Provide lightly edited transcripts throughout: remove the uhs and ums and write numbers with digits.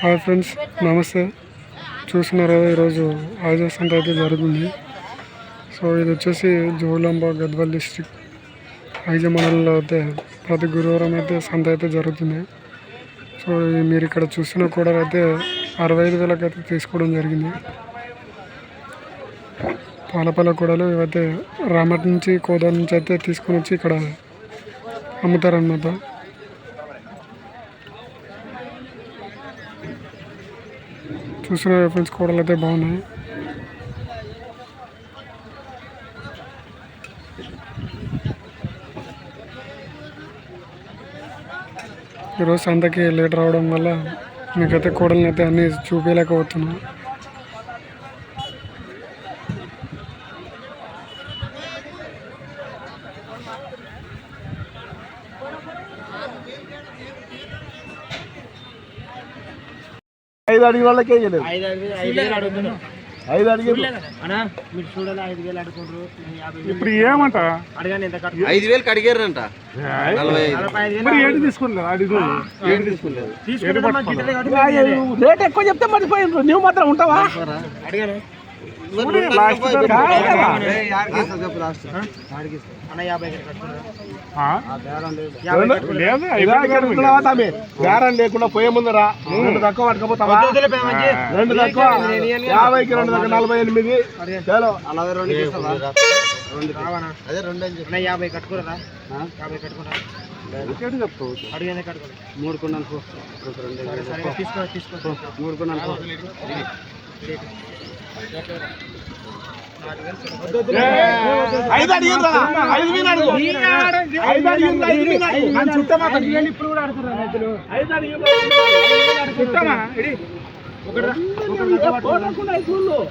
Hi friends, నమస్తే. చూస్తున్నారా ఈరోజు ఆయుధ సంత అయితే జరుగుతుంది. సో ఇది వచ్చేసి జోగులాంబ గద్వాల్ డిస్ట్రిక్ట్ ఐజ మండలంలో అయితే ప్రతి గురువారం అయితే సంత అయితే జరుగుతుంది. సో మీరు ఇక్కడ చూసిన కూడా అయితే 65,000 అయితే తీసుకోవడం జరిగింది. పాలపల్ల కూడలు ఇవైతే రామట్ నుంచి కోదాడ నుంచి అయితే తీసుకొని వచ్చి ఇక్కడ అమ్ముతారన్నమాట. చూసిన ఫ్రెండ్స్ కూడలు అయితే బాగున్నాయి. ఈరోజు సంతకి లేట్ రావడం వల్ల మీకైతే కూడలని అయితే అన్నీ చూపించలేకపోతున్నాను. ఐదు అడిగిన వాళ్ళకే ఇప్పుడు ఏమంట 5,000 అడిగారంట. రేట్ ఎక్కువ చెప్తే మర్చిపోయిండ్రు. నువ్వు మాత్రం ఉంటావా? బేరం లేకుండా పోయే ముందరా 2 తక్కువ పట్టుకపోతావా? 2 తక్కువ 50కి 2 తక్కువ 48. చలో 50 కట్టుకోరా. 50 కట్టుకోరా. చెప్తావు మూడు కొన్నాను. 3 కొన్నాను.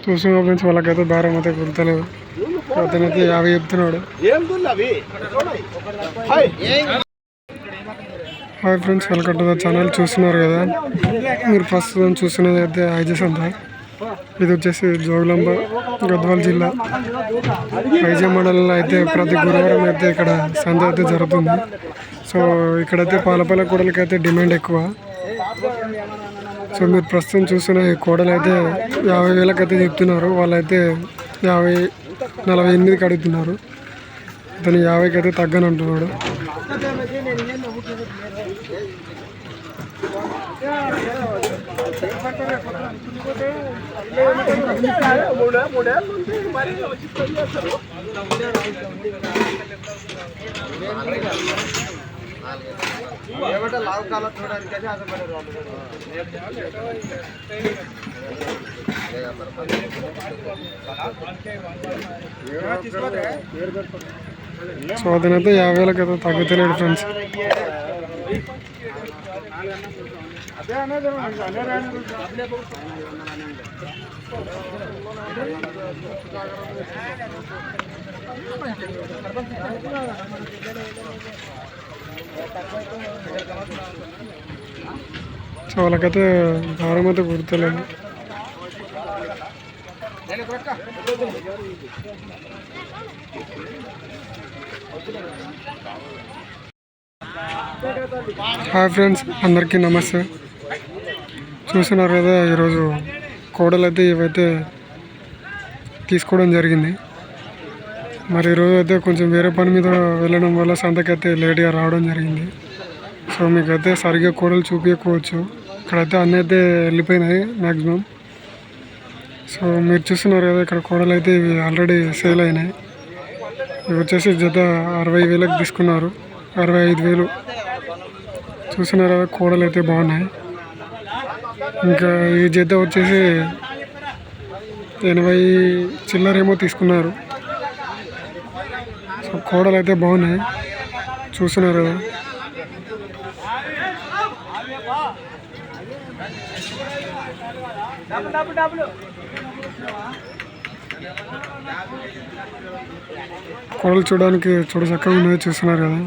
చూసిన ఫ్రెండ్స్ వాళ్ళకైతే బేరం అయితే కుడతలేదు. అతనైతే 50 చెప్తున్నాడు. Hi friends, welcome to the channel. చూస్తున్నారు కదా, మీరు ప్రస్తుతం చూస్తున్నది అయితే ఐజ సంత. ఇది వచ్చేసి జోగులాంబ గద్వాల్ జిల్లా ఐజ మండలంలో అయితే ప్రతి గురువారం అయితే ఇక్కడ సంత అయితే జరుగుతుంది. సో ఇక్కడైతే పాలపల్ల కూడలకి అయితే డిమాండ్ ఎక్కువ. సో మీరు ప్రస్తుతం చూస్తున్న ఈ కూడలు అయితే 50,000 అయితే చెప్తున్నారు. వాళ్ళైతే 48కి అడుగుతున్నారు. అతను 50కి అయితే తగ్గని అంటున్నాడు. సో అతనైతే 50,000 అయితే తగ్గుతలేడు ఫ్రెండ్స్. సో వాళ్ళకైతే భారం అయితే కుడతలేదు. హాయ్ ఫ్రెండ్స్, అందరికీ నమస్తే. చూస్తున్నారు కదా, ఈరోజు కోడలు అయితే ఇవైతే తీసుకోవడం జరిగింది. మరి ఈరోజు అయితే కొంచెం వేరే పని మీద వెళ్ళడం వల్ల సంతకైతే లేట్గా రావడం జరిగింది. సో మీకైతే సరిగ్గా కోడలు చూపించకపోవచ్చు. ఇక్కడైతే అన్నీ అయితే వెళ్ళిపోయినాయి మ్యాక్సిమం. సో మీరు చూస్తున్నారు కదా, ఇక్కడ కోడలు అయితే ఇవి ఆల్రెడీ సేల్ అయినాయి. ఇవి వచ్చేసి జత 60,000కి తీసుకున్నారు. 65,000 చూస్తున్నారు కదా, కోడలు అయితే బాగున్నాయి. ఇంకా ఈ జత వచ్చేసి 80 చిల్లరేమో తీసుకున్నారు. సో కోడలు అయితే బాగున్నాయి, చూస్తున్నారు కదా. కోడలు చూడడానికి చూడ చక్కగా ఉన్నాయి, చూస్తున్నారు కదా.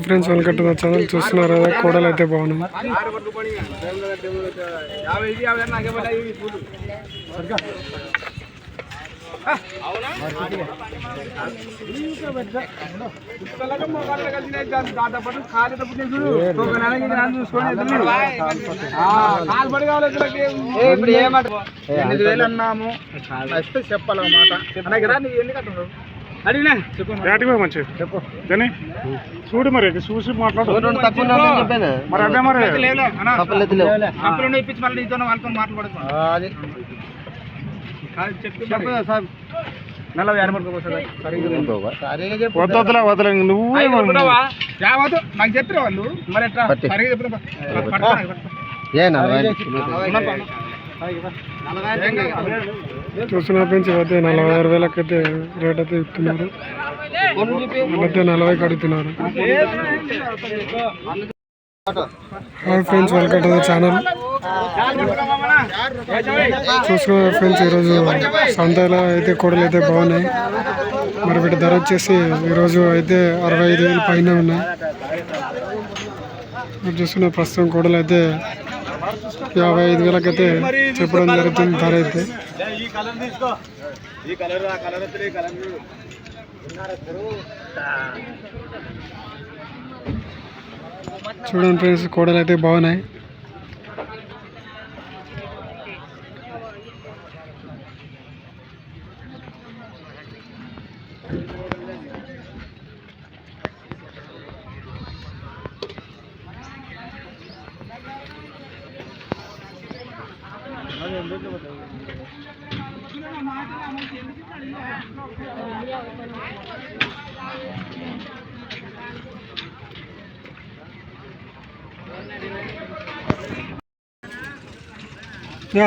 Friends welcome to the channel. చూస్తున్నారు కదా కోడలు అయితే బాగున్నాయి. అన్నాము చెప్పాలన్నమాట. అడిగినా మంచి చెప్పు చూడు మరి చూసి మాట్లాడు. మరి అదే మరి ఇప్పించి మళ్ళీ నీతో వాళ్ళతో మాట్లాడుకో. వద్దలా వదల నువ్వు నాకు చెప్పిన వాళ్ళు మరి ఎట్లా సరిగా చెప్పిన చూస్తున్న ఫ్రెండ్స్ అయితే 46,000 అయితే రేట్ అయితే ఇస్తున్నారు. అయితే 40 కడుగుతున్నారు. Hi friends welcome to the channel. చూస్తున్న ఫ్రెండ్స్ ఈరోజు సంతలో అయితే కోడలు అయితే బాగున్నాయి. మరి వీటి ధర వచ్చేసి ఈరోజు అయితే 65,000 పైన ఉన్నాయి. మీరు చూస్తున్న ప్రస్తుతం కోడలు అయితే 55,000 అయితే చెప్పడం జరుగుతుంది ధర అయితే. చూడండి ఫ్రెండ్స్ కోడలు అయితే బాగున్నాయి.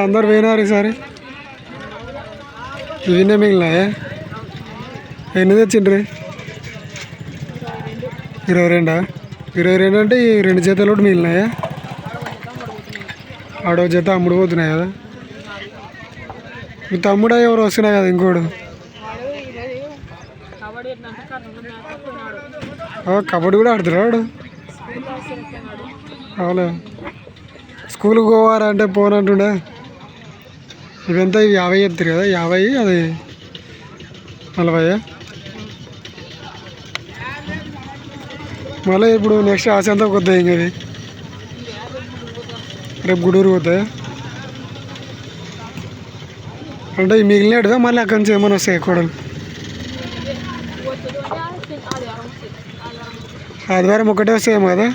అందరు పోయినారు ఈసారి. ఇవన్నీ మిగిలినాయా? ఎన్ని తెచ్చిండ్రి? 22. 22 అంటే ఈ 2 జతలు కూడా మిగిలినాయా? ఆడో జత అమ్ముడు పోతున్నాయి కదా. మీ తమ్ముడు ఎవరు వస్తున్నాయి కదా ఇంకోడు. కబడ్డీ కూడా ఆడుతున్నాడు. అవునా? స్కూల్కి పోవారా అంటే పోనంటుండే. ఇవంతా ఇవి 50 చెప్తారు కదా. 50 అది 40. మళ్ళీ ఇప్పుడు నెక్స్ట్ ఆశంతా కొద్దాయి ఇంక ఇది రేపు గుడూరు పోతాయి అంటే ఇవి మిగిలినట్టుగా మళ్ళీ అక్కడి నుంచి ఏమైనా వస్తాయి కోడలు. ఆదివారం ఒకటే వస్తాయేమో కదా.